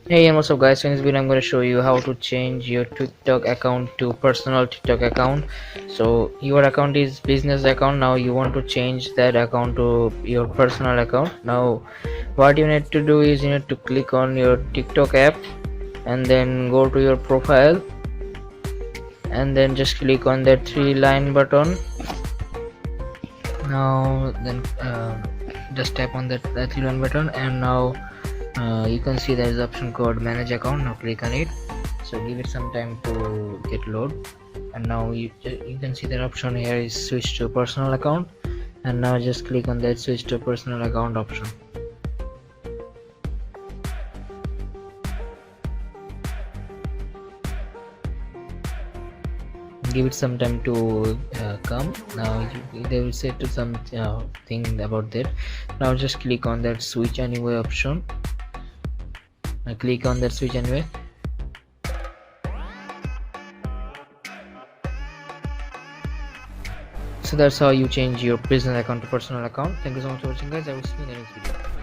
Hey, and what's up, guys? So in this video, I'm going to show you how to change your TikTok account to personal TikTok account. So your account is business account. Now you want to change that account to your personal account. Now, what you need to do is you need to click on your TikTok app and then go to your profile and then just click on that three-line button. Now then just tap on that three-line button, and now you can see there is option called manage account. Now click on it. So give it some time to get load, and now you can see that option here is switch to personal account, and now just click on that switch to personal account option. Give it some time to come. Now they will say to some thing about that. Now just click on that switch anyway option. Now click on that switch anyway. So that's how you change your business account to personal account. Thank you so much for watching, guys. I will see you in the next video.